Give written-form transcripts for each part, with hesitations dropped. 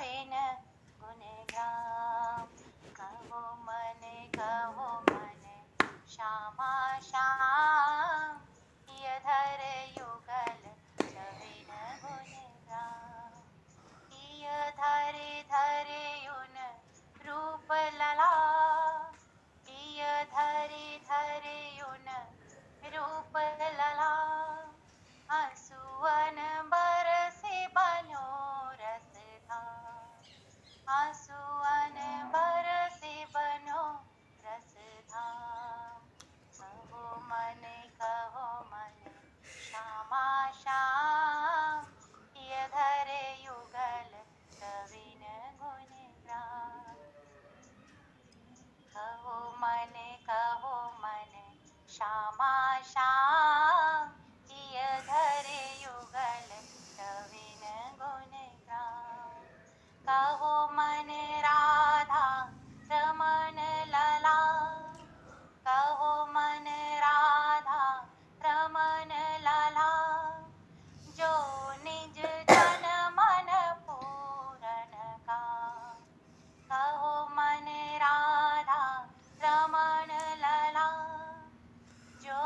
छविन गुणग्राम। कहो मन श्यामा श्याम, ये धर युगल छविन गुणग्राम। ये धरे युन रूप लला, ये धरे युन रूप लला। आंसुअन बरसे बनो रस धार, आंसुअन बरसे बनो रस धाम। कहो मन श्यामा श्याम, ये धरे युगल छविन गुणग्राम। कहो मन श्यामा श्याम, ये धरे युगल छविन गुणग्राम। कहो मन राधा रमन लला, कहो मन राधा रमन लला। जो निज जन मन पूरन का, कहो मन राधा रमन लला। जो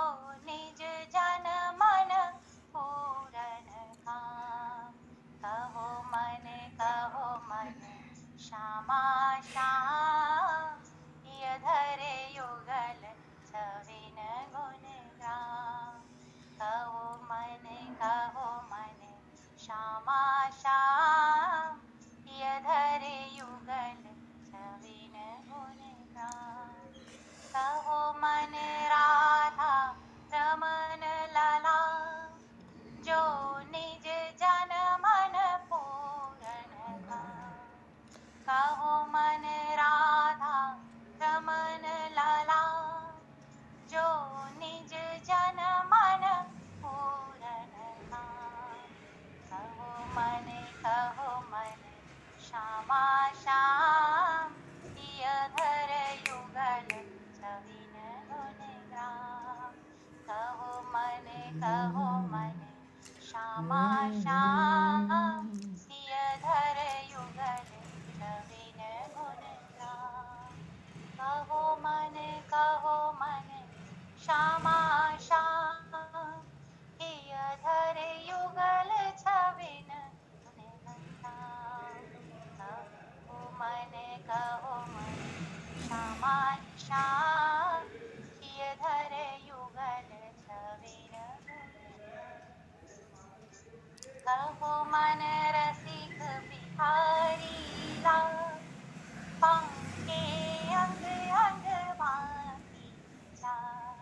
निज जन मन पूरन का। कहो मन श्यामा श्याम, ये धरे युगल छविन गुणग्राम। कहो मन श्यामा श्याम, ये धरे युगल छविन गुणग्राम। कहो मन राधा रमन लला। जो निज जन मन पूरन का। कहो मन राधा रमन लला। जो निज जन मन पूरन का। कहो मन श्यामा श्याम, ये धर युगल छविन गुणग्राम। कहो मन श्यामा श्याम, ये धर युगल छविन गुणग्राम। कहो मन श्यामा श्याम, ये धर युगल छविन गुणग्राम। कहो मन श्यामा श्याम, ये धर युगल छविन गुणग्राम। कहो मन रसिक बिहारी लाल, पंके अंग अंग बांधी जान।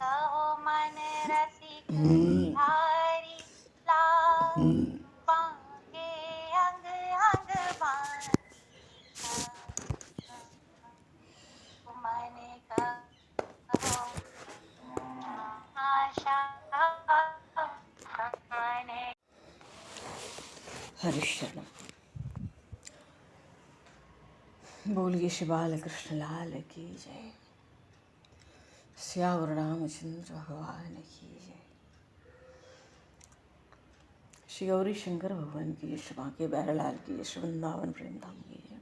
कहो मन रसिक बिहारी लाल, पंके अंग अंग बांधी जान। मन कहो आशा मन। हरिशरण बोलिए श्री बाल कृष्ण लाल की जय। श्यावर रामचंद्र भगवान की जय। श्री गौरी शंकर भगवान की जय। श्री बांके बैरलाल की जय। श्री वृंदावन प्रेम धाम की जय।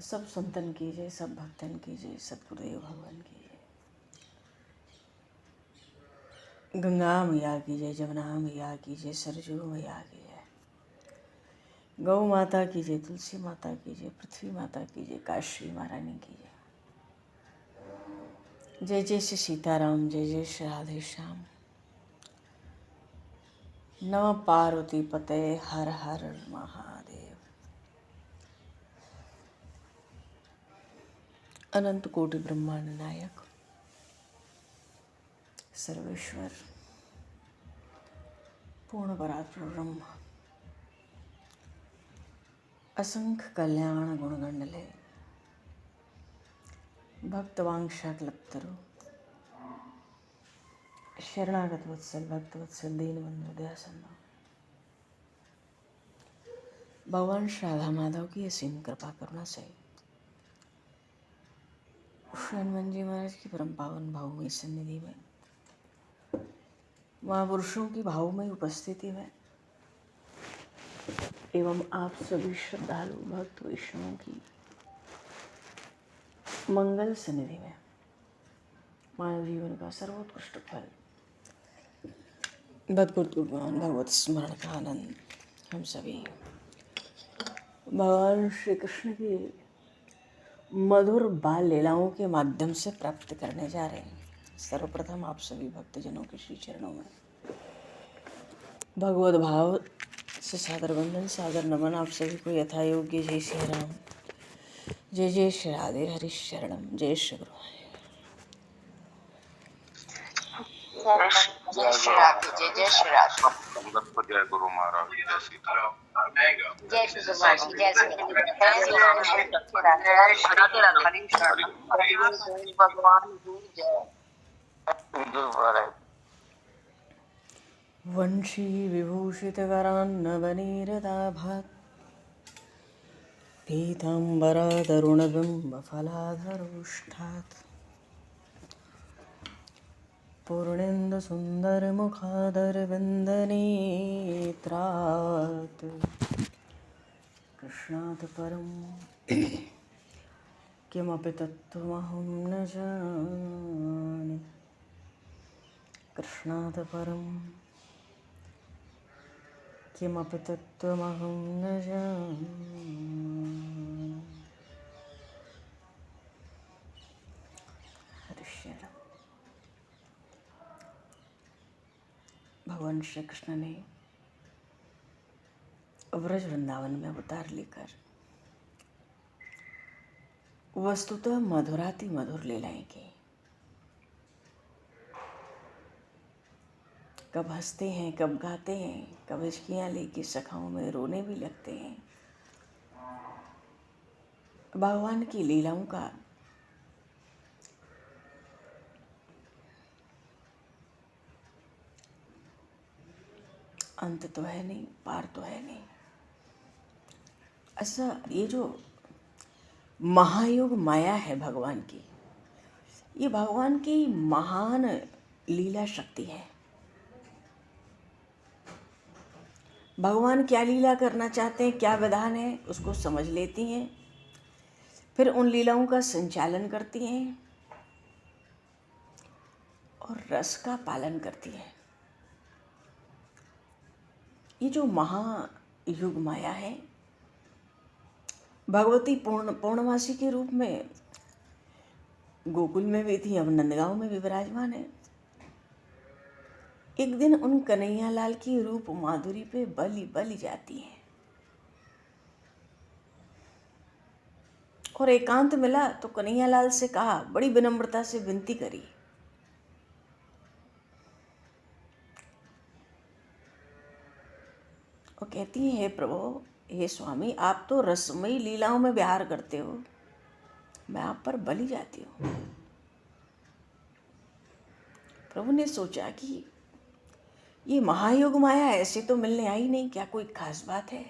सब संतन की जय, सब भक्तन की जय, सतगुरुदेव भगवान की जय। गंगा मैया की जय, जमुना मैया की जय, सरजू मैया की जय। गौ माता की जय, तुलसी माता की जय, पृथ्वी माता की जय, काशी महारानी की जय। जय जय श्री सीताराम, जय जय श्री राधे श्याम। नमः पार्वती पते, हर हर महादेव। अनंत कोटि ब्रह्मांड नायक सर्वेश्वर पूर्ण परात्पर ब्रह्म, असंख्य कल्याण गुणगंडले, भक्तवांशा कल्पतरु, शरणागत वत्सल भक्तवत्सल दीनबंधु दयासंभव, भगवान श्री राधा माधव की असीम कृपा करुणा से श्री हनुमान जी महाराज की परम पावन भावमयी सन्निधि में, महापुरुषों की भावमयी उपस्थिति में एवं आप सभी श्रद्धालु भक्त वैष्णवों की मंगल सनिधि में मानव जीवन का सर्वोत्कृष्ट फल भगवत गुणगान भगवत स्मरण का आनंद हम सभी भगवान श्री कृष्ण की मधुर बाल लीलाओं के माध्यम से प्राप्त करने जा रहे हैं। सर्वप्रथम आप सभी भक्तजनों के श्री चरणों में भगवत भाव से सादर वंदन सादर नमन। आप सभी को यथा योग्य जय श्री राम, जय जय श्री राधे, हरि शरणम, जय श्री गुरु। जय श्री राधे, जय जय श्री राधे, संगत को जय गुरु महाराज की जय सीताराम। जय श्री गुरु महाराज की जय श्री राधे, जय श्री राधे, जय श्री राधे, हरि शरण भगवान की जय। गुरु महाराज वंशी विभूषितकरान्नवनीरदाभात् पीताम्बरादरुणबिम्बफलाधरोष्ठात् पूर्णेन्दुसुन्दरमुखादरविन्दनेत्रात् कृष्णात् परं किमपि तत्त्वमहं न जाने। कृष्णात् परं किमपि तत्त्वमहं न जाने। हरिश्चरण। भगवान श्री कृष्ण ने व्रज वृंदावन में अवतार लेकर वस्तुतः मधुराति मधुर लीलाएं की। कब हंसते हैं, कब गाते हैं, कब हिचकियाँ लेके सखाओं में रोने भी लगते हैं। भगवान की लीलाओं का अंत तो है नहीं, पार तो है नहीं। ऐसा ये जो महायोग माया है भगवान की, ये भगवान की महान लीला शक्ति है। भगवान क्या लीला करना चाहते हैं, क्या विधान है, उसको समझ लेती हैं, फिर उन लीलाओं का संचालन करती हैं और रस का पालन करती हैं। ये जो महायुग माया है, भगवती पूर्णमासी के रूप में गोकुल में भी थी, अब नंदगांव में भी विराजमान है। एक दिन उन कन्हैया लाल की रूप माधुरी पे बलि जाती है और एकांत मिला तो कन्हैया लाल से कहा, बड़ी विनम्रता से विनती करी, वो कहती है, हे प्रभु, हे स्वामी, आप तो रसमयी लीलाओं में विहार करते हो, मैं आप पर बलि जाती हूँ। प्रभु ने सोचा कि ये महायोग माया ऐसे तो मिलने आई नहीं, क्या कोई खास बात है?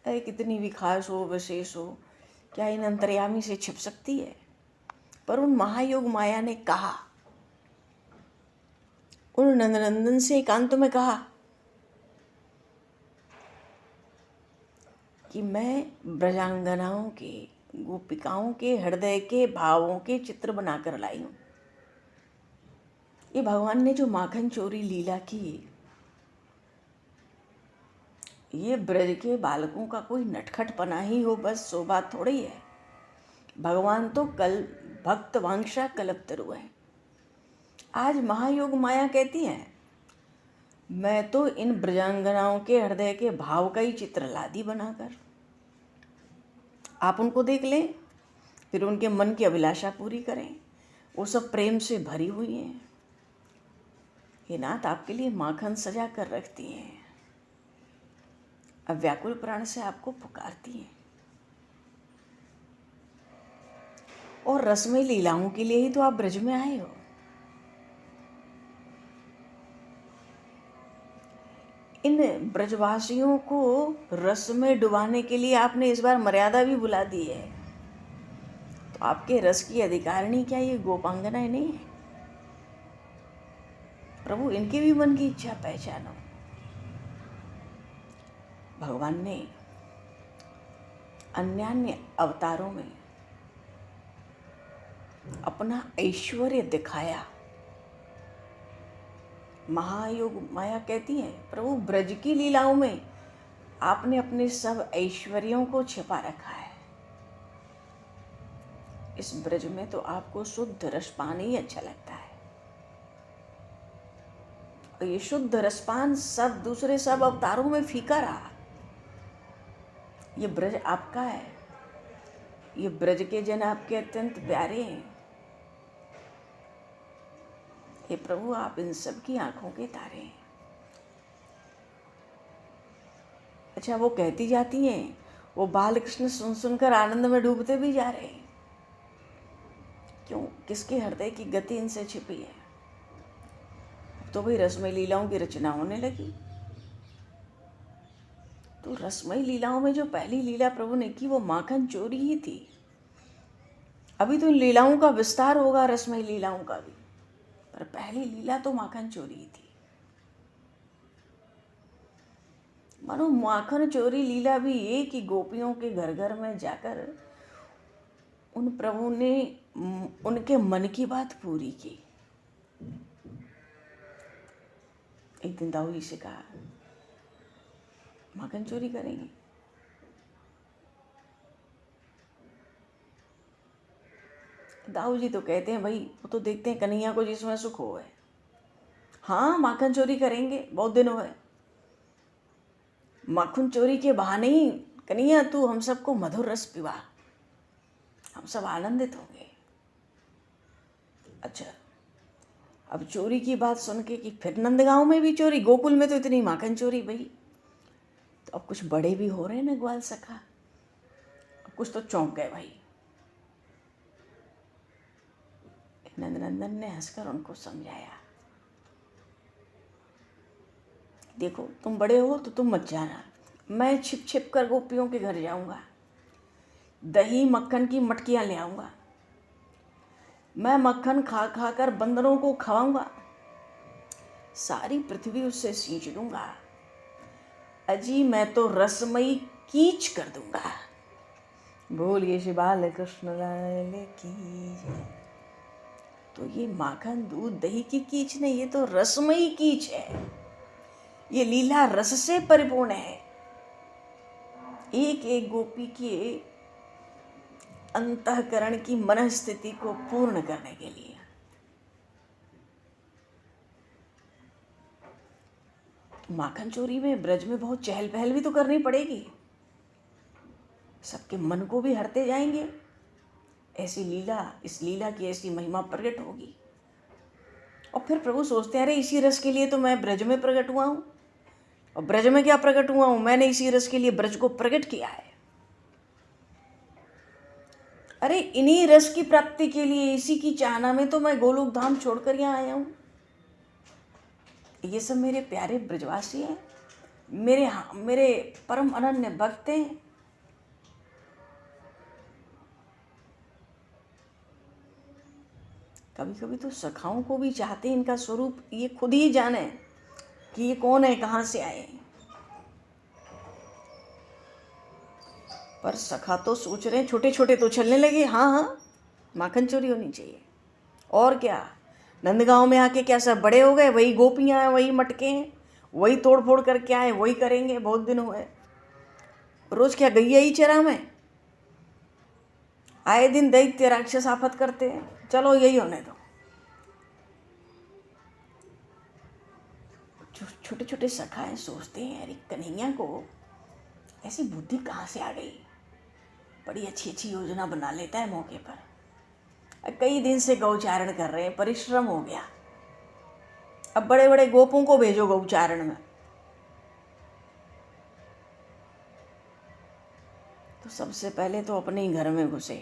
अरे कितनी भी खास हो, विशेष हो, क्या इन अंतर्यामी से छिप सकती है? पर उन महायोग माया ने कहा, उन नंदनंदन से एकांत में कहा कि मैं ब्रजांगनाओं के, गोपिकाओं के हृदय के भावों के चित्र बनाकर लाई हूँ। ये भगवान ने जो माखन चोरी लीला की, ये ब्रज के बालकों का कोई नटखटपना ही हो बस, सो बात थोड़ी है। भगवान तो कल भक्त वांछा कल्पतरु है। आज महायोग माया कहती है, मैं तो इन ब्रजांगनाओं के हृदय के भाव का ही चित्र लादी बनाकर, आप उनको देख लें, फिर उनके मन की अभिलाषा पूरी करें। वो सब प्रेम से भरी हुई हैं। हे नाथ, आपके लिए माखन सजा कर रखती हैं, अब व्याकुल प्राण से आपको पुकारती हैं और रसमय लीलाओं के लिए ही तो आप ब्रज में आए हो। इन ब्रजवासियों को रस में डुबाने के लिए आपने इस बार मर्यादा भी बुला दी है, तो आपके रस की अधिकारिणी क्या ये गोपांगनाएं नहीं है? प्रभु, इनके भी मन की इच्छा पहचानो। भगवान ने अन्य अवतारों में अपना ऐश्वर्य दिखाया। महायोग माया कहती है, प्रभु ब्रज की लीलाओं में आपने अपने सब ऐश्वर्यों को छिपा रखा है। इस ब्रज में तो आपको शुद्ध रसपान ही अच्छा लगता है, और ये शुद्ध रसपान सब दूसरे सब अवतारों में फीका रहा। ये ब्रज आपका है, ये ब्रज के जन आपके अत्यंत प्यारे हैं। हे प्रभु, आप इन सब की आंखों के तारे हैं। अच्छा, वो कहती जाती हैं, वो बाल कृष्ण सुन सुनकर आनंद में डूबते भी जा रहे हैं। क्यों? किसके हृदय की गति इनसे छिपी है? तो भाई रसमय लीलाओं की रचना होने लगी। तो रसमय लीलाओं में जो पहली लीला प्रभु ने की वो माखन चोरी ही थी। अभी तो इन लीलाओं का विस्तार होगा, रसमय लीलाओं का भी, पर पहली लीला तो माखन चोरी ही थी। मानो माखन चोरी लीला भी ये कि गोपियों के घर घर में जाकर उन प्रभु ने उनके मन की बात पूरी की। एक दिन दाऊ जी से कहा, माखन चोरी करेंगे? दाऊ जी तो कहते हैं, भाई वो तो देखते हैं कन्हैया को जिसमें सुख हो है। हाँ, माखन चोरी करेंगे, बहुत दिन हुए। माखन चोरी के बहाने ही कन्हैया तू हम सबको मधुर रस पिवा, हम सब आनंदित होंगे। अच्छा, अब चोरी की बात सुन के कि फिर नंदगांव में भी चोरी, गोकुल में तो इतनी माखन चोरी भाई, तो अब कुछ बड़े भी हो रहे हैं ना ग्वाल सखा, अब कुछ तो चौंक गए भाई। नंदनंदन ने हंसकर उनको समझाया, देखो तुम बड़े हो तो तुम मत जाना, मैं छिप छिप कर गोपियों के घर जाऊंगा, दही मक्खन की मटकियां ले आऊंगा, मैं मक्खन खा खा कर बंदरों को खवाऊंगा, सारी पृथ्वी उससे सींच दूंगा, अजी मैं तो रसमयी कीच कर दूंगा। बोलिए श्री बाल कृष्ण लाल की जय। तो ये माखन दूध दही की कीच नहीं, ये तो रसमयी कीच है। ये लीला रस से परिपूर्ण है, एक एक गोपी के अंतःकरण की मनस्थिति को पूर्ण करने के लिए। माखन चोरी में ब्रज में बहुत चहल पहल भी तो करनी पड़ेगी, सबके मन को भी हरते जाएंगे। ऐसी लीला, इस लीला की ऐसी महिमा प्रकट होगी। और फिर प्रभु सोचते हैं, अरे इसी रस के लिए तो मैं ब्रज में प्रकट हुआ हूँ, और ब्रज में क्या प्रकट हुआ हूँ, मैंने इसी रस के लिए ब्रज को प्रकट किया है। अरे इन्हीं रस की प्राप्ति के लिए, इसी की चाहना में तो मैं गोलोक धाम छोड़कर यहाँ आया हूँ। ये सब मेरे प्यारे ब्रजवासी हैं, मेरे परम अनन्य भक्त हैं। कभी कभी तो सखाओं को भी चाहते हैं इनका स्वरूप ये खुद ही जाने कि ये कौन है, कहाँ से आए। पर सखा तो सोच रहे हैं, छोटे छोटे तो चलने लगे, हाँ हाँ माखन चोरी होनी चाहिए। और क्या, नंदगांव में आके क्या सब बड़े हो गए, वही गोपियाँ हैं, वही मटके हैं, वही तोड़ फोड़ करके आए, वही करेंगे, बहुत दिन हुए। रोज क्या गैया ही चरा में, आए दिन दैत्य राक्षस आफत करते हैं, चलो यही होने दो। छोटे छोटे सखाए सोचते हैं, अरे कन्हैया को ऐसी बुद्धि कहाँ से आ गई, बड़ी अच्छी अच्छी योजना बना लेता है मौके पर। कई दिन से गौचारण कर रहे हैं, परिश्रम हो गया, अब बड़े बड़े गोपों को भेजो गौचारण में। तो सबसे पहले तो अपने ही घर में घुसे।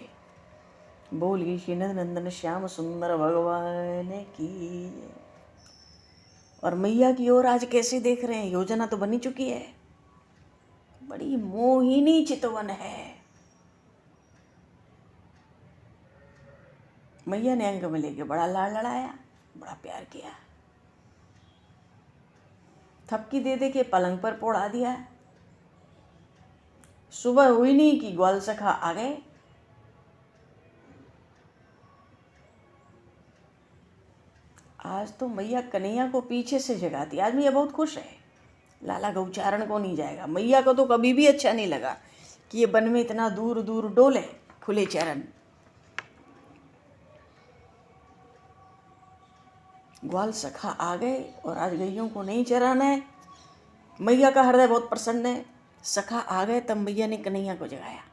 बोलिए श्री नंदन श्याम सुंदर भगवान की। और मैया की ओर आज कैसे देख रहे हैं, योजना तो बनी चुकी है, बड़ी मोहिनी चितवन है। मैया ने अंग में लेके बड़ा लाड़ लड़ाया, बड़ा प्यार किया, थपकी दे दे के पलंग पर पोड़ा दिया, सुबह हुई नहीं कि ग्वाल सखा आ गए। आज तो मैया कन्हैया को पीछे से जगाती। आज मैया बहुत खुश है। लाला गौचारण को नहीं जाएगा। मैया को तो कभी भी अच्छा नहीं लगा कि ये वन में इतना दूर दूर डोले खुले चरण। ग्वाल सखा आ गए और आज गैयों को नहीं चराना है। मैया का हृदय बहुत प्रसन्न है। सखा आ गए तब मैया ने कन्हैया को जगाया।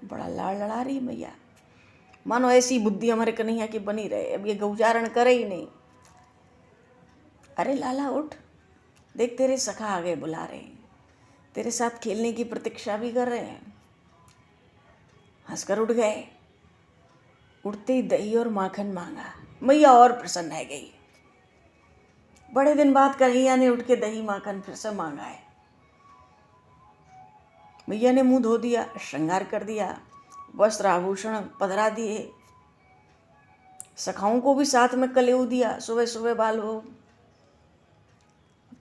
बड़ा लाड़ लड़ा रही मैया, मानो ऐसी बुद्धि हमारे कन्हैया की बनी रहे। अब ये गौचारण करे ही नहीं। अरे लाला उठ, देख तेरे सखा आ गए, बुला रहे हैं, तेरे साथ खेलने की प्रतीक्षा भी कर रहे हैं। हंसकर उठ गए। उठते ही दही और माखन मांगा। मैया और प्रसन्न है गई। बड़े दिन बाद कन्हैया ने उठ के दही माखन फिर से मांगा है। मैया ने मुंह धो दिया, श्रृंगार कर दिया, वस्त्र आभूषण पधरा दिए, सखाओं को भी साथ में कलेऊ दिया। सुबह सुबह बाल हो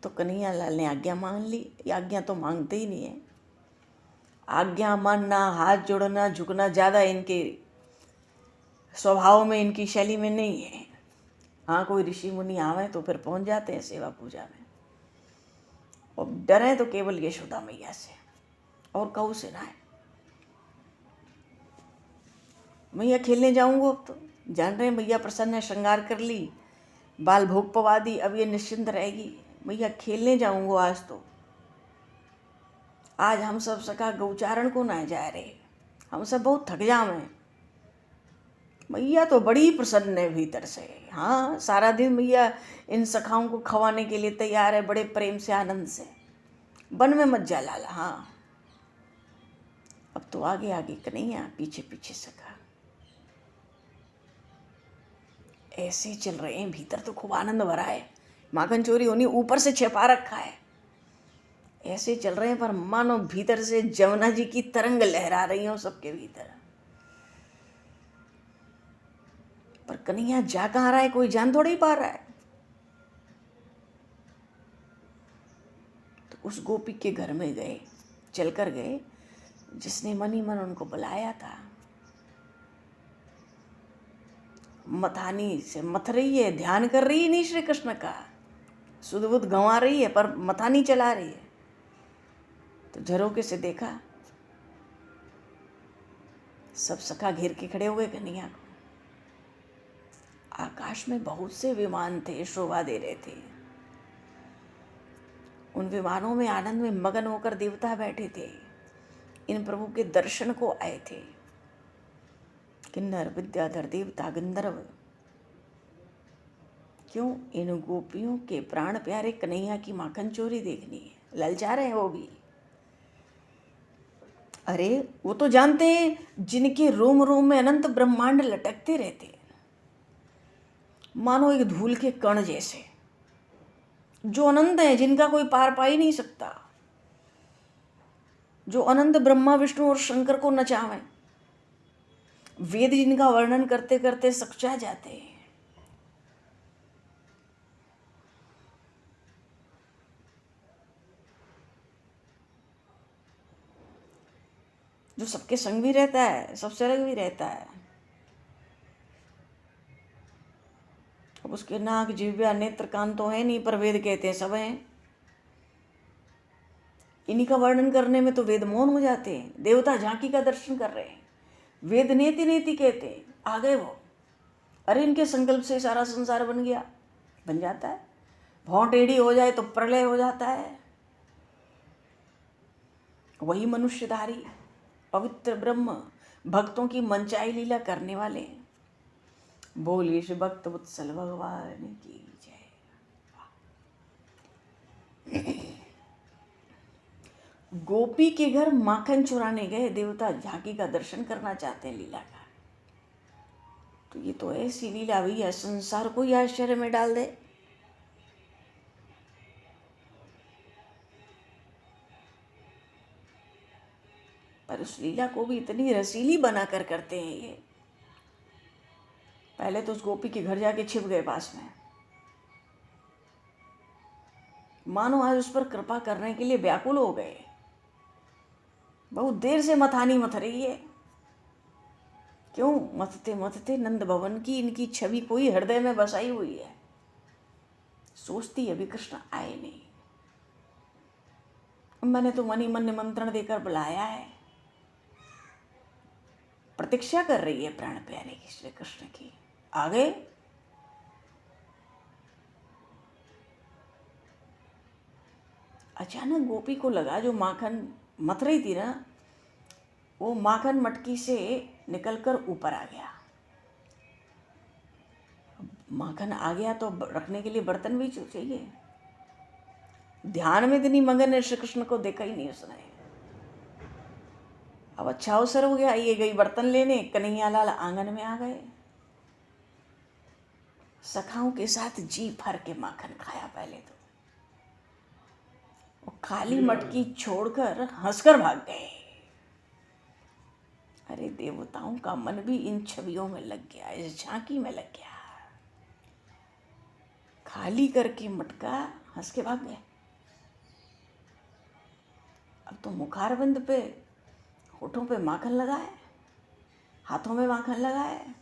तो कन्हैया लाल ने आज्ञा मांग ली। ये आज्ञा तो मांगते ही नहीं है। आज्ञा मानना, हाथ जोड़ना, झुकना ज़्यादा इनके स्वभाव में, इनकी शैली में नहीं है। हाँ, कोई ऋषि मुनि आवे तो फिर पहुंच जाते हैं सेवा पूजा में, और डरे तो केवल यशोदा मैया से और कहू से ना है। मैया खेलने जाऊंगा अब तो जान रहे मैया प्रसन्न है। श्रृंगार कर ली, बाल भोग पवा दी, अब ये निश्चिंत रहेगी। मैया खेलने जाऊंगा आज तो। आज हम सब सका गौचारण को ना जा रहे, हम सब बहुत थक जावे। मैया तो बड़ी प्रसन्न है भीतर से। हाँ, सारा दिन मैया इन सखाओं को खवाने के लिए तैयार है, बड़े प्रेम से, आनंद से। वन में मत जा लाला। हाँ, अब तो आगे आगे कन्हैया, पीछे पीछे सखा, ऐसे चल रहे हैं। भीतर तो खूब आनंद भरा है। माखन चोरी होनी ऊपर से छिपा रखा है। ऐसे चल रहे हैं पर मानो भीतर से जमुना जी की तरंग लहरा रही हो सबके भीतर। पर कन्हैया जा कहाँ रहा है, कोई जान थोड़ा ही पा रहा है। तो उस गोपी के घर में गए, चलकर गए, जिसने मन ही मन उनको बुलाया था। मथानी से मथ रही है, ध्यान कर रही है नहीं श्री कृष्ण का, सुध बुध गंवा रही है पर मथानी चला रही है। तो झरोके से देखा, सब सखा घेर के खड़े हो गए कन्हैया को। आकाश में बहुत से विमान थे, शोभा दे रहे थे। उन विमानों में आनंद में मगन होकर देवता बैठे थे, इन प्रभु के दर्शन को आए थे। किन्नर, विद्याधर, देवता, गंधर्व। क्यों? इन गोपियों के प्राण प्यारे कन्हैया की माखन चोरी देखनी है। ललचा रहे हैं वो भी। अरे वो तो जानते हैं जिनके रोम रोम में अनंत ब्रह्मांड लटकते रहते हैं, मानो एक धूल के कण जैसे, जो अनंत है, जिनका कोई पार पा ही नहीं सकता, जो अनंत ब्रह्मा विष्णु और शंकर को नचावे। वेद जिनका वर्णन करते करते सकचा जाते हैं। जो सबके संग भी रहता है, सबसे अलग भी रहता है। अब उसके नाक, जिह्वा, नेत्र, कान तो है नहीं, पर वेद कहते हैं सब हैं। इन्हीं का वर्णन करने में तो वेद मौन हो जाते हैं। देवता झांकी का दर्शन कर रहे हैं, वेद नेति नेति कहते हैं, आ गए वो। अरे इनके संकल्प से सारा संसार बन गया, बन जाता है। भौं टेढ़ी हो जाए तो प्रलय हो जाता है। वही मनुष्यधारी पवित्र ब्रह्म भक्तों की मनचाही लीला करने वाले हैं। बोलिए श्री भक्त वत्सल भगवान की जय। गोपी के घर माखन चुराने गए देवता, झांकी का दर्शन करना चाहते हैं लीला का। तो ये तो ऐसी लीला भैया संसार को ही आश्चर्य में डाल दे। पर उस लीला को भी इतनी रसीली बनाकर करते हैं ये। पहले तो उस गोपी के घर जाके छिप गए पास में, मानो आज उस पर कृपा करने के लिए व्याकुल हो गए। बहुत देर से मथानी मथ रही है। क्यों? मथते मथते नंद भवन की इनकी छवि कोई हृदय में बसाई हुई है। सोचती अभी कृष्ण आए नहीं, मैंने तो मन ही मन निमंत्रण देकर बुलाया है। प्रतीक्षा कर रही है प्राण प्यारे की, श्री कृष्ण की। आ गए। अचानक गोपी को लगा जो माखन मथ रही थी ना, वो माखन मटकी से निकलकर ऊपर आ गया। माखन आ गया तो रखने के लिए बर्तन भी चाहिए। ध्यान में इतनी मगन है, श्री कृष्ण को देखा ही नहीं उसने। अब अच्छा अवसर हो गया, ये गई बर्तन लेने, कन्हैयालाल आंगन में आ गए। सखाओं के साथ जी भर के माखन खाया पहले तो, वो खाली मटकी छोड़कर हंसकर भाग गए। अरे देवताओं का मन भी इन छवियों में लग गया, इस झांकी में लग गया। खाली करके मटका हंस के भाग गए। अब तो मुखारबिंद पे, होठों पे माखन लगा है, हाथों में माखन लगा है।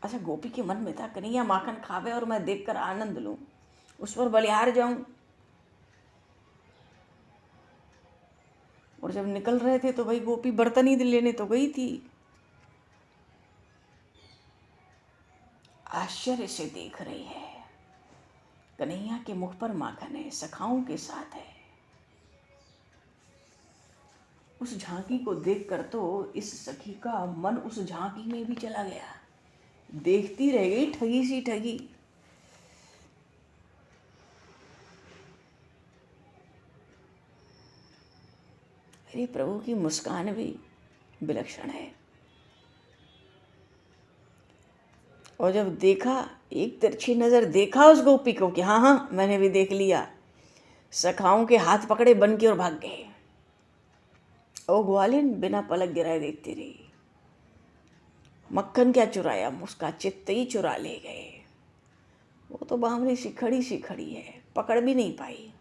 अच्छा, गोपी के मन में था कन्हैया माखन खावे और मैं देखकर आनंद लूं, उस पर बलिहार जाऊं। और जब निकल रहे थे तो भाई गोपी बर्तन ही लेने तो गई थी। आश्चर्य से देख रही है, कन्हैया के मुख पर माखन है, सखाओं के साथ है। उस झांकी को देखकर तो इस सखी का मन उस झांकी में भी चला गया। देखती रह गई ठगी सी ठगी। अरे प्रभु की मुस्कान भी विलक्षण है। और जब देखा, एक तिरछी नजर देखा उस गोपी को कि हाँ हाँ मैंने भी देख लिया, सखाओं के हाथ पकड़े बन की और भाग गए। ओ ग्वालिन बिना पलक गिराए देखती रही। मक्खन क्या चुराया, उसका चित्त ही चुरा ले गए। वो तो बावरी सी खड़ी है, पकड़ भी नहीं पाई,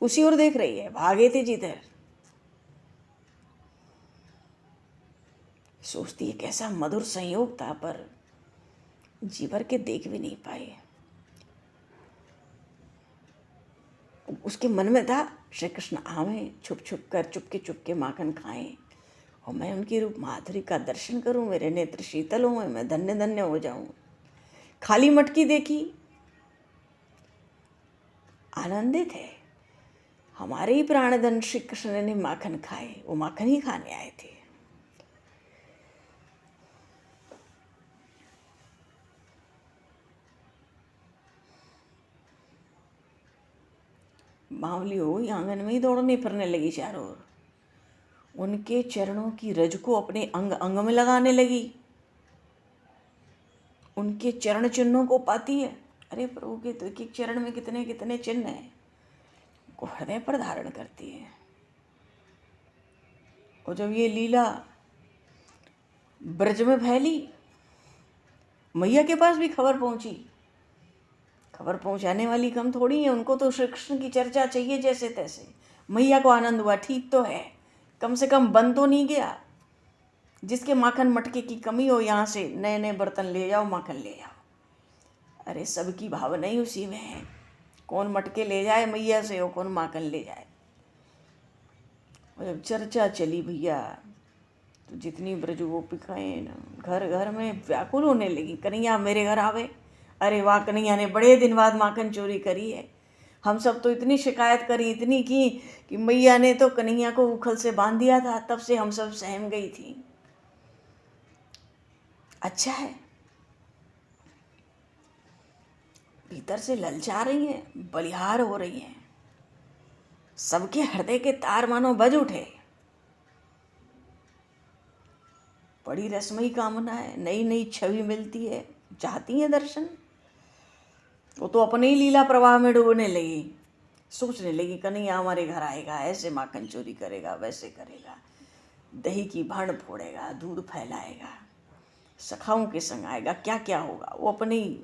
उसी ओर देख रही है। भागे थे जिधर। सोचती है कैसा मधुर संयोग था, पर जी भर के देख भी नहीं पाए। उसके मन में था श्री कृष्ण आवे, छुप के माखन खाएं और मैं उनकी रूप माधुरी का दर्शन करूं, मेरे नेत्र शीतल हों, मैं धन्य धन्य हो जाऊं। खाली मटकी देखी, आनंदित है। हमारे ही प्राणधन श्री कृष्ण ने माखन खाए, वो माखन ही खाने आए थे। बावली हो गई, आंगन में ही दौड़ने फिरने लगी चारों ओर। उनके चरणों की रज को अपने अंग अंग में लगाने लगी, उनके चरण चिन्हों को पाती है। अरे प्रभु के तो एक चरण में कितने कितने चिन्ह हैं, को हृदय पर धारण करती है। और जब ये लीला ब्रज में फैली, मैया के पास भी खबर पहुंची। खबर पहुंचाने वाली कम थोड़ी है, उनको तो श्री कृष्ण की चर्चा चाहिए जैसे तैसे। मैया को आनंद हुआ, ठीक तो है, कम से कम बन तो नहीं गया। जिसके माखन मटके की कमी हो, यहाँ से नए नए बर्तन ले जाओ, माखन ले जाओ। अरे सबकी भावना ही उसी में है, कौन मटके ले जाए मैया से और कौन माखन ले जाए। और जब चर्चा चली भैया, तो जितनी ब्रज गोपिकाएं ना घर घर में व्याकुल होने लगी, कन्हैया मेरे घर आवे। अरे वाह, कन्हैया ने बड़े दिन बाद माखन चोरी करी है। हम सब तो इतनी शिकायत करी, इतनी की कि मैया ने तो कन्हैया को उखल से बांध दिया था, तब से हम सब सहम गई थी। अच्छा है, भीतर से ललचा रही हैं, बलिहार हो रही हैं। सबके हृदय के तार मानो बज उठे। बड़ी रसमयी कामना है, नई नई छवि मिलती है, चाहती है दर्शन। वो तो अपने ही लीला प्रवाह में डूबने लगी, सोचने लगी कन्हैया हमारे घर आएगा, ऐसे माखन चोरी करेगा, वैसे करेगा। दही की भांड फोड़ेगा, दूध फैलाएगा, सखाओं के संग आएगा, क्या क्या होगा। वो अपने ही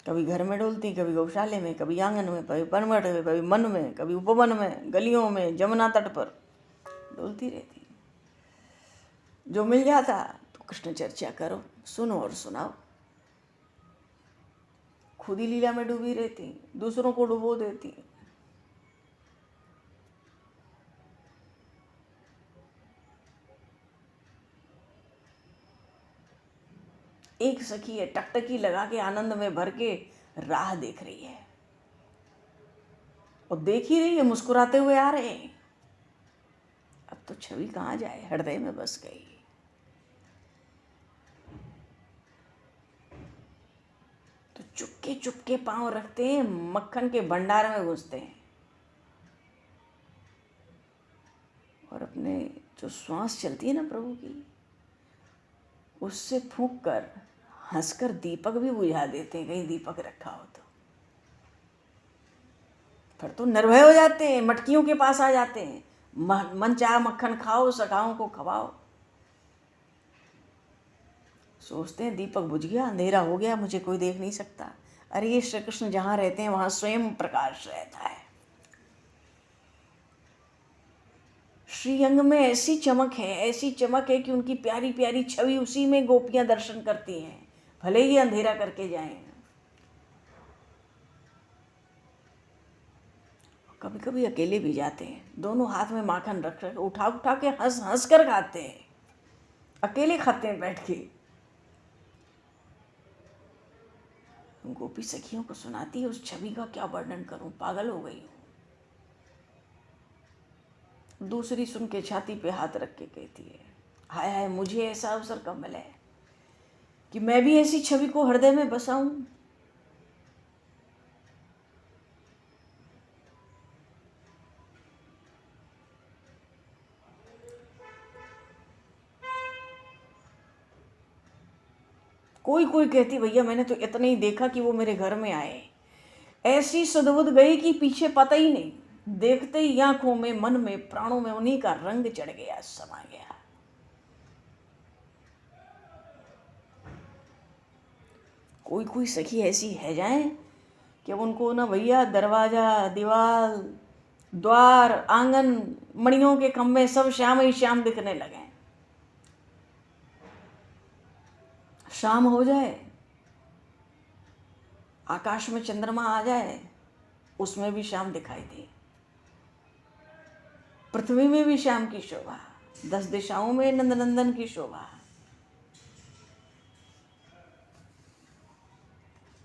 कभी घर में डोलती, कभी गौशाले में, कभी आंगन में, कभी परमठ में, कभी मन में, कभी उपवन में, गलियों में, जमुना तट पर डोलती रहती। जो मिल जाता तो कृष्ण चर्चा करो, सुनो और सुनाओ। खुद ही लीला में डूबी रहती, दूसरों को डुबो देती। एक सखी है, टकटकी लगा के आनंद में भर के राह देख रही है, और देख ही रही है, मुस्कुराते हुए आ रहे हैं। अब तो छवि कहाँ जाए, हृदय में बस गई। तो चुपके चुपके पांव रखते हैं, मक्खन के भंडार में घुसते हैं, और अपने जो श्वास चलती है ना प्रभु की, उससे फूंक कर हंसकर दीपक भी बुझा देते हैं, कहीं दीपक रखा हो तो। फिर तो निर्भय हो जाते हैं, मटकियों के पास आ जाते हैं, मन चाह मक्खन खाओ, सखाओं को खवाओ। सोचते हैं दीपक बुझ गया, अंधेरा हो गया, मुझे कोई देख नहीं सकता। अरे ये श्री कृष्ण जहाँ रहते हैं वहाँ स्वयं प्रकाश रहता है। श्रीअंग में ऐसी चमक है, ऐसी चमक है कि उनकी प्यारी प्यारी छवि उसी में गोपियां दर्शन करती हैं, भले ही अंधेरा करके जाएं। कभी कभी अकेले भी जाते हैं, दोनों हाथ में माखन रख कर उठा उठा के हंस हंस कर खाते हैं, अकेले खाते हैं बैठ के। गोपी सखियों को सुनाती है, उस छवि का क्या वर्णन करूं, पागल हो गई हूं। दूसरी सुन के छाती पे हाथ रख के कहती है, हाय हाय, मुझे ऐसा अवसर कब मिला है कि मैं भी ऐसी छवि को हृदय में बसाऊं। कोई कोई कहती, भैया मैंने तो इतना ही देखा कि वो मेरे घर में आए, ऐसी सदबुद गई कि पीछे पता ही नहीं, देखते ही आंखों में, मन में, प्राणों में उन्हीं का रंग चढ़ गया, समा गया। कोई कोई सखी ऐसी है जाए कि उनको ना भैया दरवाजा, दीवार, द्वार, आंगन, मणियों के खंभे सब श्याम ही श्याम दिखने लगे। शाम हो जाए, आकाश में चंद्रमा आ जाए, उसमें भी श्याम दिखाई दे, पृथ्वी में भी श्याम की शोभा, 10 दिशाओं में नंदनंदन की शोभा।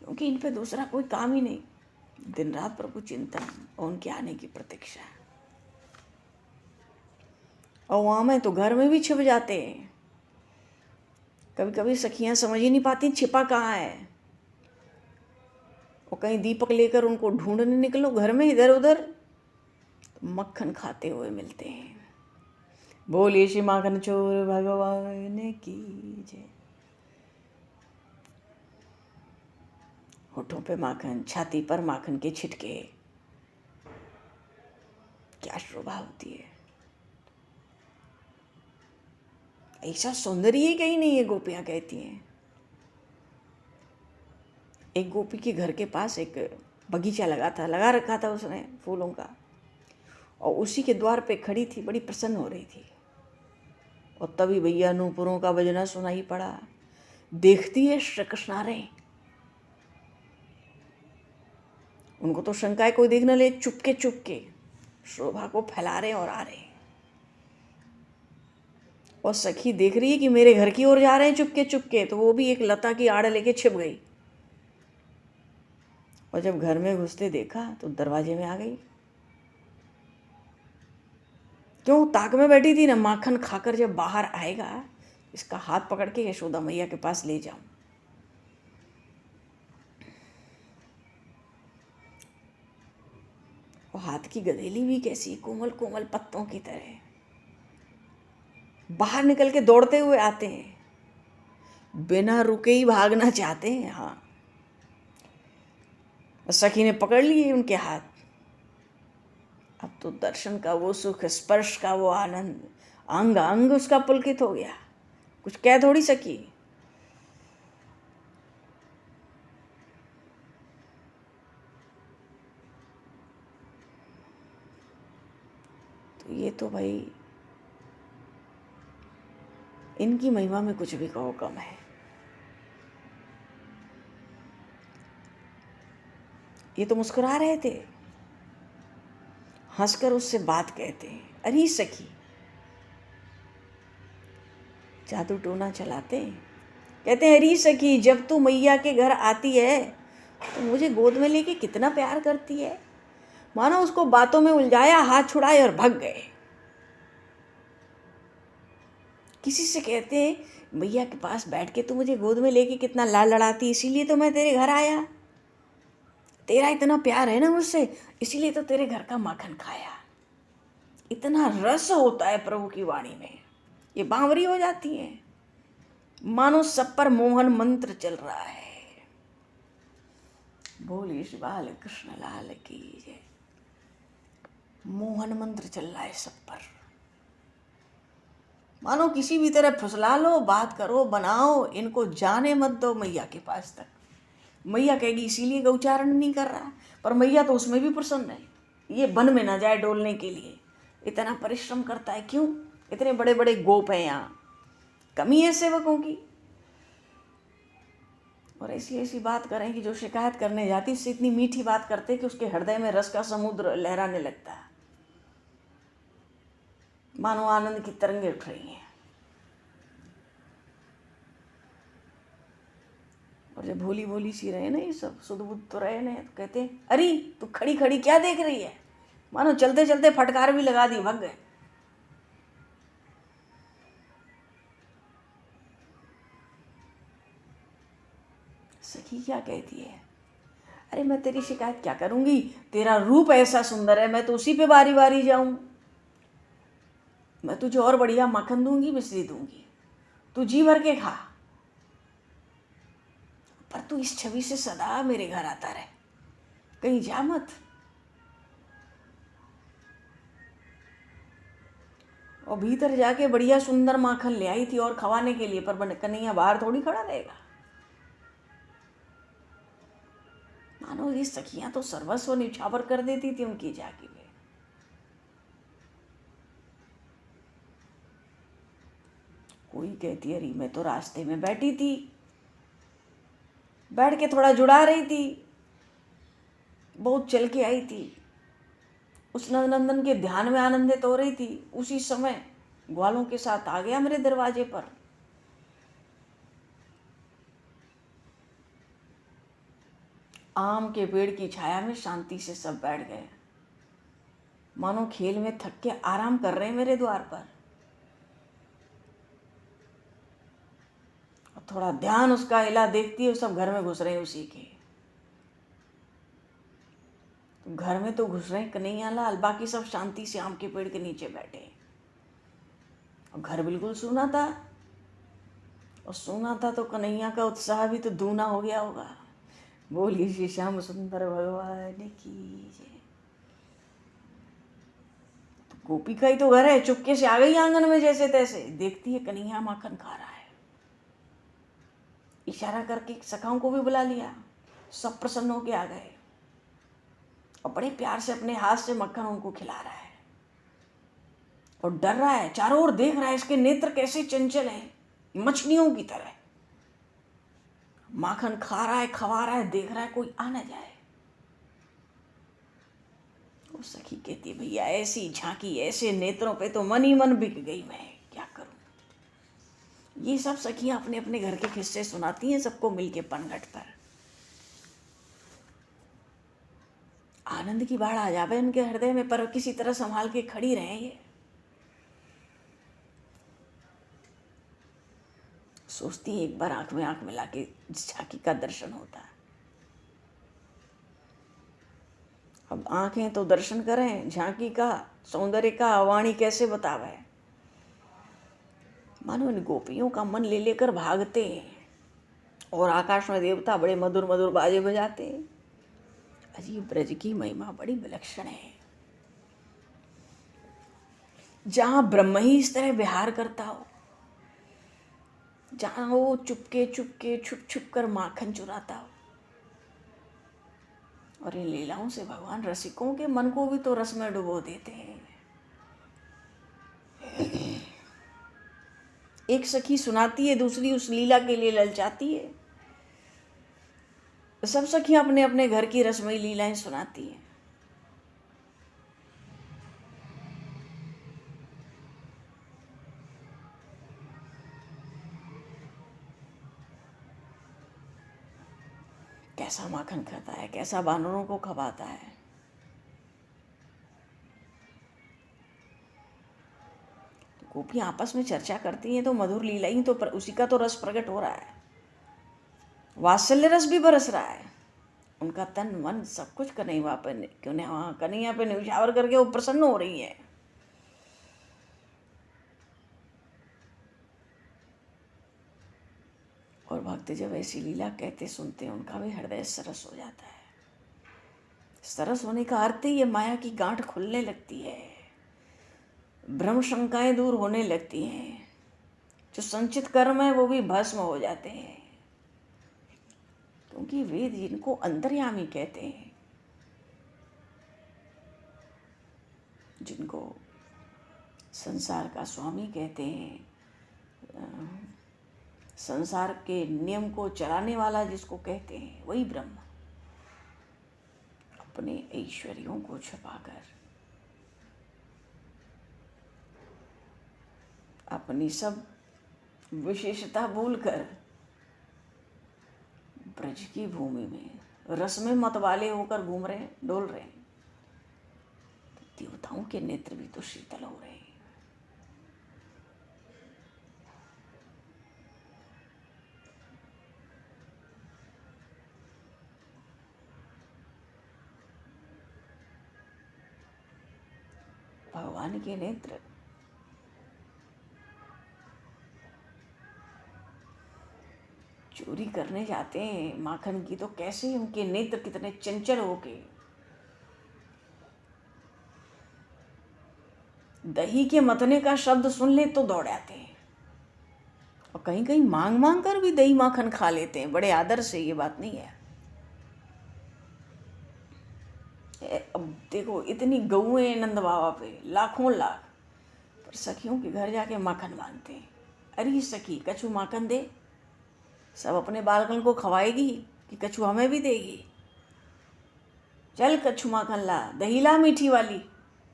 क्योंकि इन पे दूसरा कोई काम ही नहीं, दिन रात प्रभु चिंतन और उनके आने की प्रतीक्षा। और वहाँ में तो घर में भी छिप जाते हैं। कभी कभी सखियाँ समझ ही नहीं पाती छिपा कहाँ है, और कहीं दीपक लेकर उनको ढूंढने निकलो घर में इधर उधर, तो मक्खन खाते हुए मिलते हैं। बोलिए श्री माखन चोर भगवान की जय। होठों पे माखन, छाती पर माखन के छिटके, क्या शोभा होती है। ऐसा सौंदर्य ही कहीं नहीं है, गोपियां कहती हैं। एक गोपी के घर के पास एक बगीचा लगा रखा था उसने फूलों का, और उसी के द्वार पे खड़ी थी, बड़ी प्रसन्न हो रही थी। और तभी भैया नूपुरों का बजना सुनाई पड़ा। देखती है श्री कृष्ण आ रहे, उनको तो शंका है कोई देख न ले, चुपके चुपके शोभा को फैला रहे और आ रहे। और सखी देख रही है कि मेरे घर की ओर जा रहे हैं चुपके चुपके, तो वो भी एक लता की आड़ लेके छिप गई। और जब घर में घुसते देखा तो दरवाजे में आ गई। क्यों, ताक में बैठी थी ना, माखन खाकर जब बाहर आएगा इसका हाथ पकड़ के यशोदा मैया के पास ले जाऊं। और हाथ की गदेली भी कैसी, कोमल कोमल पत्तों की तरह। बाहर निकल के दौड़ते हुए आते हैं, बिना रुके ही भागना चाहते हैं। हाँ, सखी ने पकड़ लिए उनके हाथ। अब तो दर्शन का वो सुख, स्पर्श का वो आनंद, अंग अंग उसका पुलकित हो गया, कुछ कह थोड़ी सकी। तो ये तो भाई इनकी महिमा में कुछ भी कहो कम है। ये तो मुस्कुरा रहे थे, हंसकर उससे बात कहते हैं, अरे सखी, जादू टोना चलाते हैं। कहते हैं, अरे सखी, जब तू मैया के घर आती है तो मुझे गोद में लेके कितना प्यार करती है। मानो उसको बातों में उलझाया, हाथ छुड़ाए और भाग गए। किसी से कहते हैं, मैया के पास बैठ के तू मुझे गोद में लेके कितना लाड़ लड़ाती, इसीलिए तो मैं तेरे घर आया। तेरा इतना प्यार है ना मुझसे, इसीलिए तो तेरे घर का माखन खाया। इतना रस होता है प्रभु की वाणी में, ये बावरी हो जाती है, मानो सब पर मोहन मंत्र चल रहा है। बोलिए श्री बाल कृष्ण लाल की जय। मोहन मंत्र चल रहा है सब पर, मानो किसी भी तरह फुसला लो, बात करो, बनाओ, इनको जाने मत दो मैया के पास तक। मैया कहेगी इसीलिए गौचारण नहीं कर रहा, पर मैया तो उसमें भी प्रसन्न है, ये वन में ना जाए डोलने के लिए, इतना परिश्रम करता है। क्यों? इतने बड़े बड़े गोप हैं यहाँ, कमी है सेवकों की। और ऐसी ऐसी बात करें कि जो शिकायत करने जाती उससे इतनी मीठी बात करते कि उसके हृदय में रस का समुद्र लहराने लगता है, मानो आनंद की तरंगें उठ रही हैं। और जब भोली भोली सी रहे ना, ये सब सुध बुध तो रहे ना, तो कहते हैं, अरे तू खड़ी खड़ी क्या देख रही है। मानो चलते चलते फटकार भी लगा दी, भाग गए। सखी क्या कहती है, अरे मैं तेरी शिकायत क्या करूंगी, तेरा रूप ऐसा सुंदर है, मैं तो उसी पे बारी बारी जाऊं। मैं तुझे और बढ़िया माखन दूंगी, मिश्री दूंगी, तू जी भर के खा, पर तू इस छवि से सदा मेरे घर आता रहे, कहीं जा मत। और भीतर जाके बढ़िया सुंदर माखन ले आई थी और खवाने के लिए, पर कन्हैया बाहर थोड़ी खड़ा रहेगा। मानो ये सखियां तो सर्वस्व निछावर कर देती थी उनकी जाके में। कोई कहती, अरे मैं तो रास्ते में बैठी थी, बैठ के थोड़ा जुड़ा रही थी, बहुत चल के आई थी, उस नंदन के ध्यान में आनंदित हो रही थी, उसी समय ग्वालों के साथ आ गया मेरे दरवाजे पर। आम के पेड़ की छाया में शांति से सब बैठ गए, मानो खेल में थक के आराम कर रहे हैं मेरे द्वार पर। और थोड़ा ध्यान उसका हिला, देखती है सब घर में घुस रहे हैं उसी के। तो घर में तो घुस रहे हैं कन्हैया लाल, बाकी सब शांति से आम के पेड़ के नीचे बैठे। और घर बिल्कुल सूना था, और सूना था तो कन्हैया का उत्साह भी तो दूना हो गया होगा। बोलिए श्री श्याम सुंदर भगवान की जय। तो गोपिका ही तो घर है, चुपके से आ गई आंगन में, जैसे तैसे देखती है कन्हैया माखन खा रहा है, इशारा करके सखाओं को भी बुला लिया, सब प्रसन्न होके आ गए और बड़े प्यार से अपने हाथ से मक्खन उनको खिला रहा है। और डर रहा है, चारों ओर देख रहा है, इसके नेत्र कैसे चंचल हैं, मछलियों की तरह। माखन खा रहा है, खवा रहा है, देख रहा है कोई आ ना जाए। वो सखी कहती, भैया ऐसी झांकी, ऐसे नेत्रों पे तो मन ही मन बिक गई, मैं क्या करूं। ये सब सखियां अपने अपने घर के किस्से सुनाती हैं सबको मिलके पनघट पर। आनंद की बाढ़ आ जावे उनके हृदय में, पर किसी तरह संभाल के खड़ी रहे। ये सोचती है एक बार आंख में आंख मिला के झांकी का दर्शन होता है। अब आंखें तो दर्शन करें, झांकी का सौंदर्य का वाणी कैसे बतावे। मानो इन गोपियों का मन ले लेकर भागते हैं, और आकाश में देवता बड़े मधुर मधुर बाजे बजाते हैं। अजीब ब्रज की महिमा बड़ी विलक्षण है। जहाँ ब्रह्म ही इस तरह विहार करता हो, जहाँ वो चुपके चुपके छुप छुप कर माखन चुराता हो। और इन लीलाओं से भगवान रसिकों के मन को भी तो रस में डुबो देते हैं। एक सखी सुनाती है, दूसरी उस लीला के लिए ललचाती है। सब सखियां अपने अपने घर की रसमयी लीलाएं सुनाती हैं। कैसा माखन खाता है, कैसा बानरों को खवाता है। तो गोपियां आपस में चर्चा करती हैं तो मधुर लीला ही तो उसी का तो रस प्रकट हो रहा है, वात्सल्य रस भी बरस रहा है। उनका तन मन सब कुछ कन्हैया पे, कन्हैया पे न्यौछावर करके वो प्रसन्न हो रही है। और भक्त जब ऐसी लीला कहते सुनते हैं, उनका भी हृदय सरस हो जाता है। सरस होने का अर्थ ही ये माया की गांठ खुलने लगती है, भ्रम शंकाएं दूर होने लगती हैं, जो संचित कर्म है वो भी भस्म हो जाते हैं। क्योंकि वेद जिनको अंतर्यामी कहते हैं, जिनको संसार का स्वामी कहते हैं, संसार के नियम को चलाने वाला जिसको कहते हैं, वही ब्रह्म अपने ऐश्वर्यों को छुपाकर, अपनी सब विशेषता भूलकर ब्रज की भूमि में रस में मतवाले होकर घूम रहे हैं, डोल रहे हैं। तो देवताओं के नेत्र भी तो शीतल हो रहे हैं। भगवान के नेत्र चोरी करने जाते हैं माखन की, तो कैसे उनके नेत्र कितने चंचल होके दही के मतने का शब्द सुन ले तो दौड़ आते हैं। और कहीं कहीं मांग मांग कर भी दही माखन खा लेते हैं, बड़े आदर से। ये बात नहीं है। अब देखो, इतनी गऊएं नंद बाबा पे, लाखों लाख, पर सखियों के घर जाके माखन मांगते हैं। अरे सखी, कछु माखन दे। सब अपने बालकन को खवाएगी कि कछु हमें भी देगी? चल कछु माखन ला, दही ला मीठी वाली,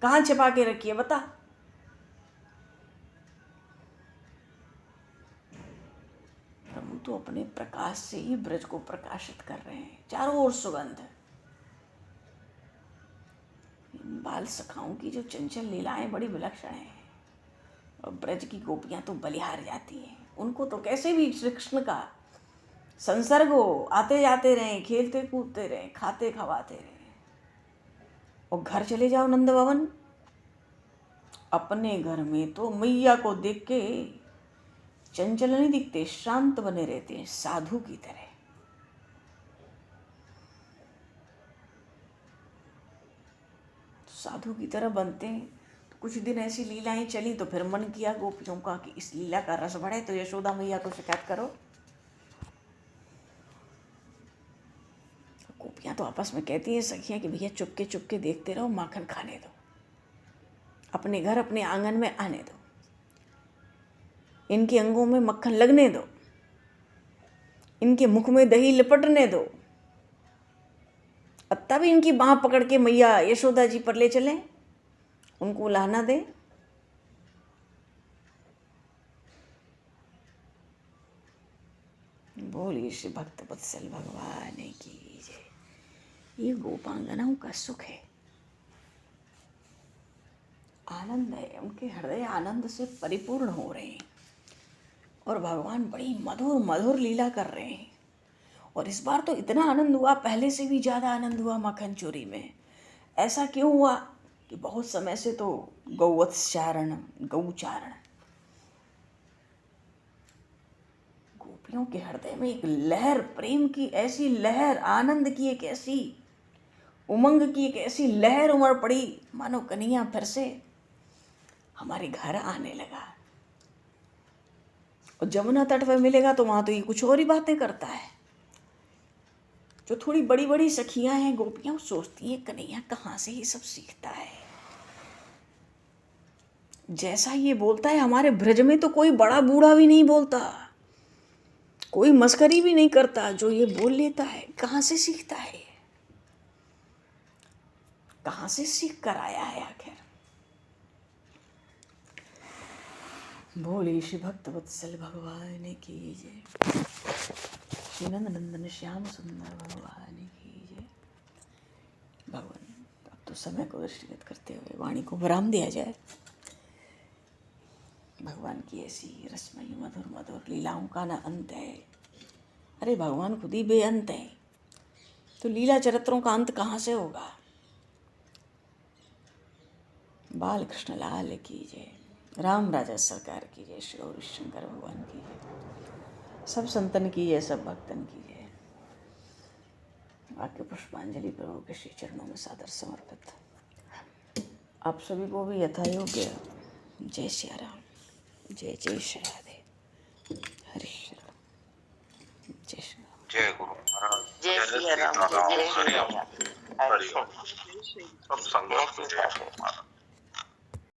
कहाँ छिपा के रखी है बता। प्रभु तो अपने प्रकाश से ही ब्रज को प्रकाशित कर रहे हैं, चारों ओर सुगंध। बाल सखाओं की जो चंचल लीलाएं बड़ी विलक्षण हैं। और ब्रज की गोपियां तो बलिहार जाती हैं। उनको तो कैसे भी श्री कृष्ण का संसर्ग हो, आते जाते रहें, खेलते कूदते रहें, खाते खवाते रहें। और घर चले जाओ नंद भवन, अपने घर में तो मैया को देख के चंचल नहीं दिखते, शांत बने रहते हैं, साधु की तरह। साधु की तरह बनते हैं। तो कुछ दिन ऐसी लीलाएं चली तो फिर मन किया गोपियों का कि इस लीला का रस बढ़े, तो यशोदा मैया को शिकायत करो। गोपियां तो आपस में कहती हैं सखियां कि भैया चुपके चुपके देखते रहो, माखन खाने दो, अपने घर अपने आंगन में आने दो, इनके अंगों में मक्खन लगने दो, इनके मुख में दही लिपटने दो, तब इनकी बाँह पकड़ के मैया यशोदा जी पर ले चलें, उनको लाना दें। बोलिए श्री भक्त वत्सल भगवान की जय। ये गोपांगनाओं का सुख है, आनंद है। उनके हृदय आनंद से परिपूर्ण हो रहे हैं और भगवान बड़ी मधुर मधुर लीला कर रहे हैं। और इस बार तो इतना आनंद हुआ, पहले से भी ज़्यादा आनंद हुआ माखन चोरी में। ऐसा क्यों हुआ कि बहुत समय से तो गौवत्सचारण, गौचारण, गोपियों के हृदय में एक लहर, प्रेम की ऐसी लहर, आनंद की एक ऐसी उमंग की एक ऐसी लहर उमड़ पड़ी, मानो कन्हैया फिर से हमारे घर आने लगा। और जमुना तट पर मिलेगा तो वहाँ तो ये कुछ और ही बातें करता है। जो थोड़ी बड़ी बड़ी सखियां हैं, गोपियां, वो सोचती हैं कन्हैया कहाँ से ये सब सीखता है। जैसा ये बोलता है, हमारे ब्रज में तो कोई बड़ा बूढ़ा भी नहीं बोलता, कोई मस्करी भी नहीं करता। जो ये बोल लेता है, कहाँ से सीखता है, कहाँ से सीख कर आया है आखिर। बोले श्री भक्त वत्सल भगवान की जय, श्री नंद नंदन श्याम सुंदर भगवान की जय। भगवान, अब तो समय को दृष्टिगत करते हुए वाणी को विराम दिया जाए। भगवान की ऐसी रसमयी मधुर मधुर लीलाओं का ना अंत है। अरे भगवान खुद ही बेअंत है, तो लीला चरित्रों का अंत कहाँ से होगा। बाल कृष्ण लाल की जय, राम राजा सरकार की जय, श्री गौरी शंकर भगवान की जय, सब संतन की जय, सब भक्तन की जय। वाक्य पुष्पांजलि प्रभु के श्री चरणों में सादर समर्पित। आप सभी को भी यथा योग्य जय श्री राम, जय जय श्री राधे, हरि श्री राम, जय श्री राम। जय गुरु महाराज, जय श्री राम, जय श्री राम। हरि ओम। सब संगत को जय गुरु महाराज।